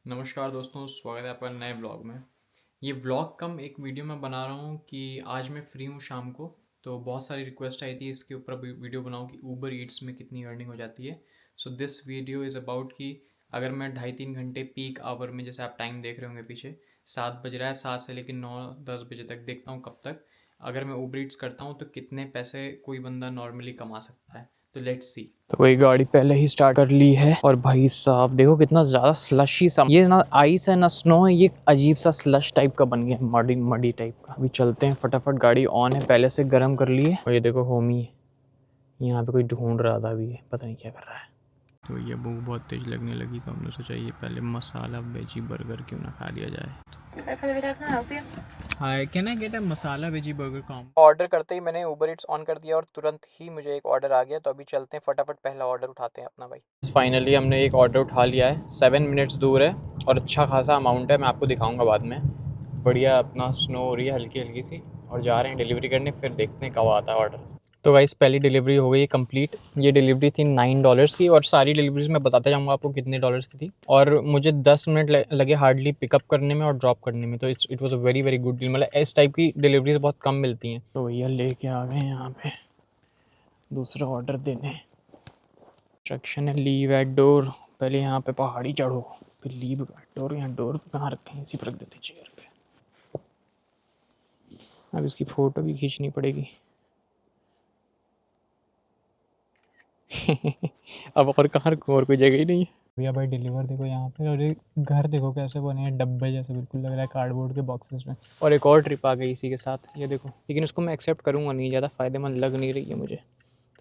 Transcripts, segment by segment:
नमस्कार दोस्तों, स्वागत है आपका नए ब्लॉग में। ये व्लॉग कम एक वीडियो मैं बना रहा हूँ कि आज मैं फ्री हूँ शाम को। तो बहुत सारी रिक्वेस्ट आई थी इसके ऊपर अभी वीडियो बनाऊँ कि ऊबर ईट्स में कितनी अर्निंग हो जाती है। So this video is about कि अगर मैं 2.5-3 घंटे पीक आवर में, जैसे आप टाइम देख रहे होंगे पीछे 7 बज रहा है, 7 से लेकर 9-10 बजे तक देखता हूँ कब तक अगर मैं ऊबर ईट्स करता हूँ तो कितने पैसे कोई बंदा नॉर्मली कमा सकता है। तो लेट्स सी। तो वही गाड़ी पहले ही स्टार्ट कर ली है और भाई साहब देखो कितना ज्यादा स्लशी सा, ये ना आइस है ना स्नो है, ये अजीब सा स्लश टाइप का बन गया है, मडी मडी टाइप का। अभी चलते हैं फटाफट, गाड़ी ऑन है, पहले से गर्म कर लिए। और ये देखो होमी यहाँ पे कोई ढूंढ रहा था, अभी ये पता नहीं क्या कर रहा है। तो ये भूख बहुत तेज लगने लगी तो हमने सोचा ये पहले मसाला वेजी बर्गर क्यों ना खा लिया जाए। Hi, can I get a masala veggie burger combo. Order करते ही मैंने उबर इट्स ऑन कर दिया और तुरंत ही मुझे एक ऑर्डर आ गया। तो अभी चलते हैं फटाफट, पहला ऑर्डर उठाते हैं अपना भाई। फाइनली हमने एक ऑर्डर उठा लिया है, 7 मिनट्स दूर है और अच्छा खासा अमाउंट है, मैं आपको दिखाऊंगा बाद में। बढ़िया अपना स्नो हो रही है हल्की हल्की सी और जा रहे हैं डिलीवरी करने, फिर देखते हैं कब आता है ऑर्डर। तो गाइस पहली डिलीवरी हो गई कंप्लीट। ये डिलीवरी थी $9 की और सारी डिलीवरीज मैं बताता जाऊंगा आपको कितने डॉलर्स की थी। और मुझे 10 मिनट लगे हार्डली पिकअप करने में और ड्रॉप करने में। तो it was a very very good deal. मतलब इस टाइप की डिलीवरीज बहुत कम मिलती हैं। तो भैया लेके आ गए यहाँ पे दूसरा ऑर्डर देने। इंस्ट्रक्शन है लीव एट डोर। पहले यहाँ पे पहाड़ी चढ़ो, फिर लीव एट डोर। यहाँ डोर पे कहाँ रखे हैं, इसी पर रख देते चेयर पे। अब इसकी फ़ोटो भी खींचनी पड़ेगी। अब और कहाँ रखूँ, और कोई जगह ही नहीं है। भैया भाई डिलीवर देखो यहाँ पे, और ये घर देखो कैसे बने हैं, डब्बे जैसे, बिल्कुल लग रहा है कार्डबोर्ड के बॉक्सेस में। और एक और ट्रिप आ गई इसी के साथ, ये देखो। लेकिन उसको मैं एक्सेप्ट करूँगा नहीं, ज़्यादा फ़ायदेमंद लग नहीं रही है मुझे,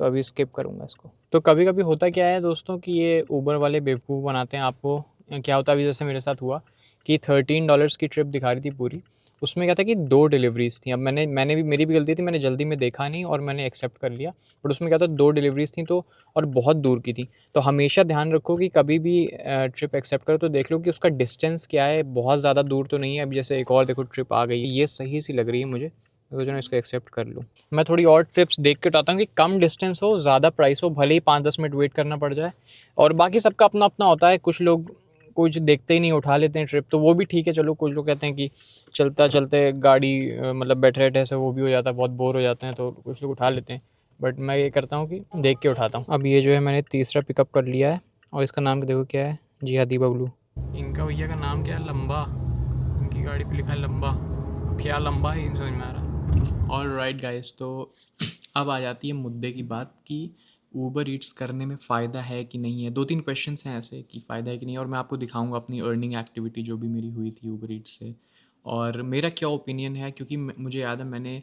तो अभी स्किप करूँगा इसको। तो कभी कभी होता क्या है दोस्तों कि ये ऊबर वाले बेवकूफ़ बनाते हैं आपको। क्या होता है अभी जैसे मेरे साथ हुआ कि $13 की ट्रिप दिखा रही थी पूरी। उसमें क्या था कि 2 डिलीवरीज़ थी। अब मैंने भी, मेरी भी गलती थी, मैंने जल्दी में देखा नहीं और मैंने एक्सेप्ट कर लिया। बट उसमें क्या था, 2 डिलीवरीज़ थी तो, और बहुत दूर की थी। तो हमेशा ध्यान रखो कि कभी भी ट्रिप एक्सेप्ट करो तो देख लो कि उसका डिस्टेंस क्या है, बहुत ज़्यादा दूर तो नहीं है। अभी जैसे एक और देखो ट्रिप आ गई है, ये सही सी लग रही है मुझे, तो जो इसको एक्सेप्ट कर लूँ। मैं थोड़ी और ट्रिप्स देख के उठाता हूँ कि कम डिस्टेंस हो, ज़्यादा प्राइस हो, भले ही 5-10 मिनट वेट करना पड़ जाए। और बाकी सबका अपना अपना होता है, कुछ लोग कुछ देखते ही नहीं उठा लेते हैं ट्रिप, तो वो भी ठीक है। चलो कुछ लोग कहते हैं कि चलता चलते गाड़ी मतलब बैठे बैठे ऐसे वो भी हो जाता है, बहुत बोर हो जाते हैं, तो कुछ लोग उठा लेते हैं। बट मैं ये करता हूँ कि देख के उठाता हूँ। अब ये जो है मैंने तीसरा पिकअप कर लिया है और इसका नाम देखो क्या है, जी हाँ दीपक ब्लू। इनका भैया का नाम क्या है, लंबा। इनकी गाड़ी पे लिखा है लंबा, क्या लंबा है समझ में आ रहा। ऑल राइट गाइस, तो अब आ जाती है मुद्दे की बात कि ऊबर ईट्स करने में फ़ायदा है कि नहीं है। 2-3 क्वेश्चंस हैं ऐसे कि फ़ायदा है कि नहीं, और मैं आपको दिखाऊंगा अपनी अर्निंग एक्टिविटी जो भी मेरी हुई थी ऊबर ईट्स से और मेरा क्या ओपिनियन है। क्योंकि मुझे याद है मैंने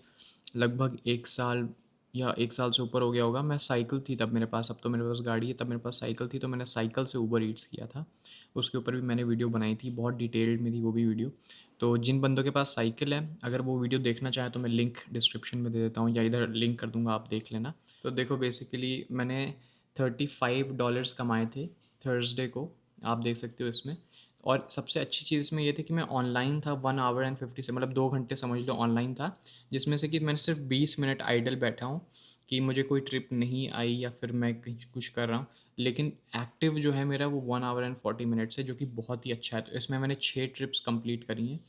लगभग 1 साल या 1 साल से ऊपर हो गया होगा, मैं साइकिल थी तब मेरे पास, अब तो मेरे पास गाड़ी है, तब मेरे पास साइकिल थी, तो मैंने साइकिल से ऊबर ईट्स किया था। उसके ऊपर भी मैंने वीडियो बनाई थी, बहुत डिटेल्ड में थी वो भी वीडियो। तो जिन बंदों के पास साइकिल है, अगर वो वीडियो देखना चाहें तो मैं लिंक डिस्क्रिप्शन में दे देता हूँ या इधर लिंक कर दूँगा, आप देख लेना। तो देखो बेसिकली मैंने $35 कमाए थे थर्सडे को, आप देख सकते हो इसमें। और सबसे अच्छी चीज़ इसमें ये थी कि मैं ऑनलाइन था 1 आवर एंड 50 से, मतलब 2 घंटे समझ लो ऑनलाइन था, जिसमें से कि मैंने सिर्फ 20 मिनट आइडल बैठा हूँ कि मुझे कोई ट्रिप नहीं आई या फिर मैं कहीं कुछ कर रहा हूँ। लेकिन एक्टिव जो है मेरा वो 1 आवर एंड 40 मिनट्स है, जो कि बहुत ही अच्छा है। तो इसमें मैंने 6 ट्रिप्स कंप्लीट करी हैं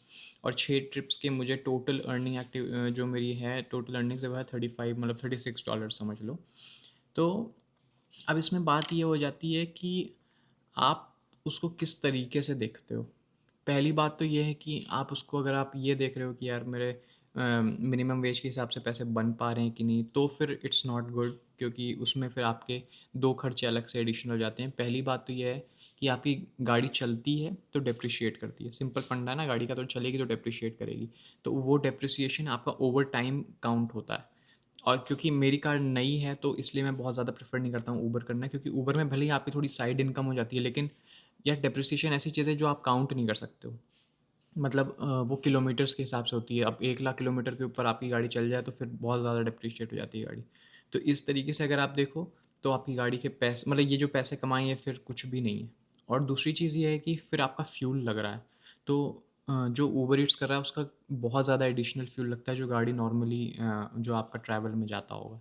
और 6 ट्रिप्स के मुझे टोटल अर्निंग एक्टिव जो मेरी है टोटल अर्निंग से वो है 35, मतलब $36 समझ लो। तो अब इसमें बात ये हो जाती है कि आप उसको किस तरीके से देखते हो। पहली बात तो ये है कि आप उसको, अगर आप ये देख रहे हो कि यार मेरे मिनिमम वेज के हिसाब से पैसे बन पा रहे हैं कि नहीं, तो फिर इट्स नॉट गुड, क्योंकि उसमें फिर आपके 2 खर्चे अलग से एडिशनल हो जाते हैं। पहली बात तो ये है कि आपकी गाड़ी चलती है तो डेप्रिशिएट करती है, सिंपल फंडा है ना गाड़ी का, तो चलेगी तो डेप्रिशिएट करेगी। तो वो डेप्रिसिएशन आपका ओवर टाइम काउंट होता है। और क्योंकि मेरी कार नई है तो इसलिए मैं बहुत ज़्यादा प्रेफर नहीं करता हूँ ऊबर करना, क्योंकि ऊबर में भले ही आपकी थोड़ी साइड इनकम हो जाती है, लेकिन यह डेप्रिसिएशन ऐसी चीज़ है जो आप काउंट नहीं कर सकते हो। मतलब वो किलोमीटर्स के हिसाब से होती है। अब 1 लाख किलोमीटर के ऊपर आपकी गाड़ी चल जाए तो फिर बहुत ज़्यादा डेप्रिशिएट हो जाती है गाड़ी। तो इस तरीके से अगर आप देखो तो आपकी गाड़ी के पैसे, मतलब ये जो पैसे कमाए हैं फिर कुछ भी नहीं है। और दूसरी चीज़ ये है कि फिर आपका फ्यूल लग रहा है, तो जो ऊबर ईट्स कर रहा है उसका बहुत ज़्यादा एडिशनल फ्यूल लगता है जो गाड़ी नॉर्मली जो आपका ट्रैवल में जाता होगा।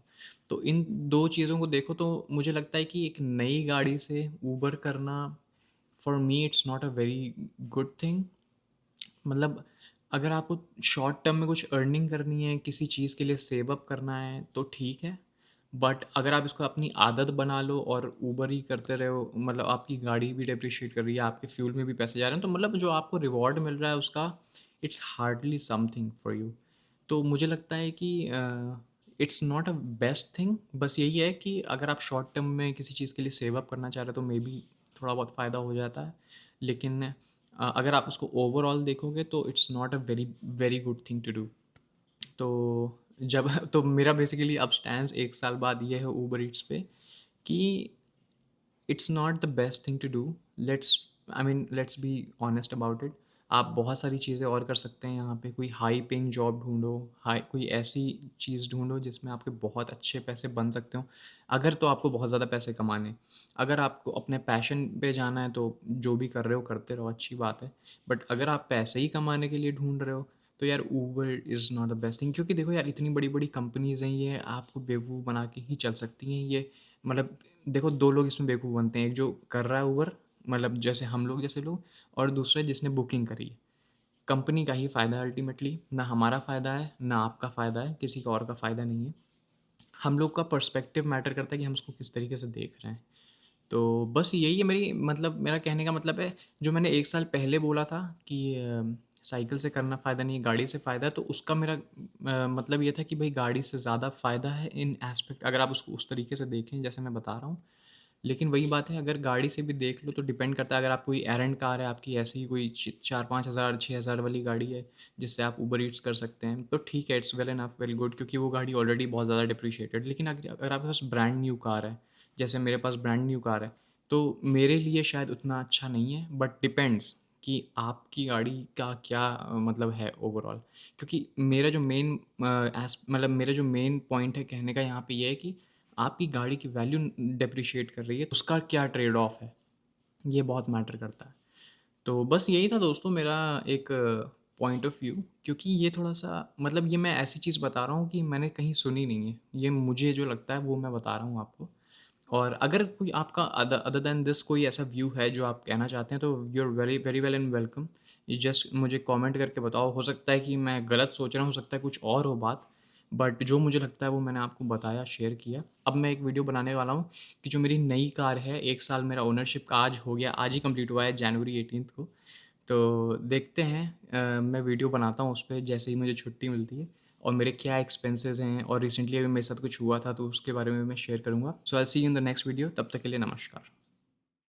तो इन 2 चीज़ों को देखो तो मुझे लगता है कि एक नई गाड़ी से ऊबर करना for me it's not a very good thing. मतलब अगर आपको शॉर्ट टर्म में कुछ अर्निंग करनी है, किसी चीज़ के लिए सेव अप करना है तो ठीक है। बट अगर आप इसको अपनी आदत बना लो और ऊबर ही करते रहो, मतलब आपकी गाड़ी भी डेप्रिशिएट कर रही है, आपके फ्यूल में भी पैसे जा रहे हैं, तो मतलब जो आपको रिवॉर्ड मिल रहा है उसका it's hardly something for you. तो मुझे लगता है कि it's not a best thing. बस यही है कि अगर आप शॉर्ट टर्म में किसी चीज़ के लिए सेव अप करना चाह रहे हो तो मे बी थोड़ा बहुत फ़ायदा हो जाता है। लेकिन अगर आप उसको ओवरऑल देखोगे तो it's not a very very good thing to do. तो जब तो मेरा बेसिकली अब स्टैंस 1 साल बाद ये है ऊबर ईट्स पे कि it's not the best thing to do. Let's I mean let's be honest about it. आप बहुत सारी चीज़ें और कर सकते हैं यहाँ पे। कोई हाई पेइंग जॉब ढूंढो, हाई कोई ऐसी चीज़ ढूंढो जिसमें आपके बहुत अच्छे पैसे बन सकते हो, अगर तो आपको बहुत ज़्यादा पैसे कमाने। अगर आपको अपने पैशन पे जाना है तो जो भी कर रहे हो करते रहो, अच्छी बात है। बट अगर आप पैसे ही कमाने के लिए ढूंढ रहे हो तो यार Uber is not the best thing. क्योंकि देखो यार, इतनी बड़ी बड़ी कंपनीज़ हैं, ये आपको बेवकूफ़ बना के ही चल सकती हैं। ये मतलब देखो, दो लोग इसमें बेवकूफ़ बनते हैं, एक जो कर रहा है ऊबर, मतलब जैसे हम लोग जैसे लोग, और दूसरा जिसने बुकिंग करी है। कंपनी का ही फ़ायदा है अल्टीमेटली, ना हमारा फ़ायदा है ना आपका फ़ायदा है, किसी का और का फ़ायदा नहीं है। हम लोग का पर्सपेक्टिव मैटर करता है कि हम उसको किस तरीके से देख रहे हैं। तो बस यही है मेरी, मतलब मेरा कहने का मतलब है, जो मैंने 1 साल पहले बोला था कि साइकिल से करना फ़ायदा नहीं है, गाड़ी से फ़ायदा है, तो उसका मेरा मतलब ये था कि भाई गाड़ी से ज़्यादा फ़ायदा है इन एस्पेक्ट, अगर आप उसको उस तरीके से देखें जैसे मैं बता रहा हूँ। लेकिन वही बात है, अगर गाड़ी से भी देख लो तो डिपेंड करता है। अगर आप कोई एरेंड कार है आपकी, ऐसी ही कोई 4-5 हज़ार 6 हज़ार वाली गाड़ी है जिससे आप ऊबर ईट्स कर सकते हैं, तो ठीक है, it's well enough, well good, क्योंकि वो गाड़ी ऑलरेडी बहुत ज़्यादा डिप्रिशिएटेड। लेकिन अगर अगर आपके पास ब्रांड न्यू कार है, जैसे मेरे पास ब्रांड न्यू कार है, तो मेरे लिए शायद उतना अच्छा नहीं है। बट डिपेंड्स कि आपकी गाड़ी का क्या मतलब है ओवरऑल। क्योंकि मेरा जो मेन मतलब मेरा जो मेन पॉइंट है कहने का यहाँ पे ये है कि आपकी गाड़ी की वैल्यू डेप्रिशिएट कर रही है, उसका क्या ट्रेड ऑफ है, ये बहुत मैटर करता है। तो बस यही था दोस्तों मेरा एक पॉइंट ऑफ व्यू। क्योंकि ये थोड़ा सा, मतलब ये मैं ऐसी चीज़ बता रहा हूँ कि मैंने कहीं सुनी नहीं है, ये मुझे जो लगता है वो मैं बता रहा हूँ आपको। और अगर कोई आपका अदर देन दिस कोई ऐसा व्यू है जो आप कहना चाहते हैं, तो you are very very well and welcome. ये जस्ट मुझे कमेंट करके बताओ। हो सकता है कि मैं गलत सोच रहा हूँ, हो सकता है कुछ और हो बात, बट जो मुझे लगता है वो मैंने आपको बताया, शेयर किया। अब मैं एक वीडियो बनाने वाला हूँ कि जो मेरी नई कार है, 1 साल मेरा ओनरशिप का आज हो गया, आज ही कंप्लीट हुआ है जनवरी 18 को। तो देखते हैं, मैं वीडियो बनाता हूँ उस पर जैसे ही मुझे छुट्टी मिलती है, और मेरे क्या एक्सपेंसेस हैं, और रिसेंटली अभी मेरे साथ कुछ हुआ था तो उसके बारे में मैं शेयर करूँगा। So I see you in the next video. तब तक के लिए नमस्कार।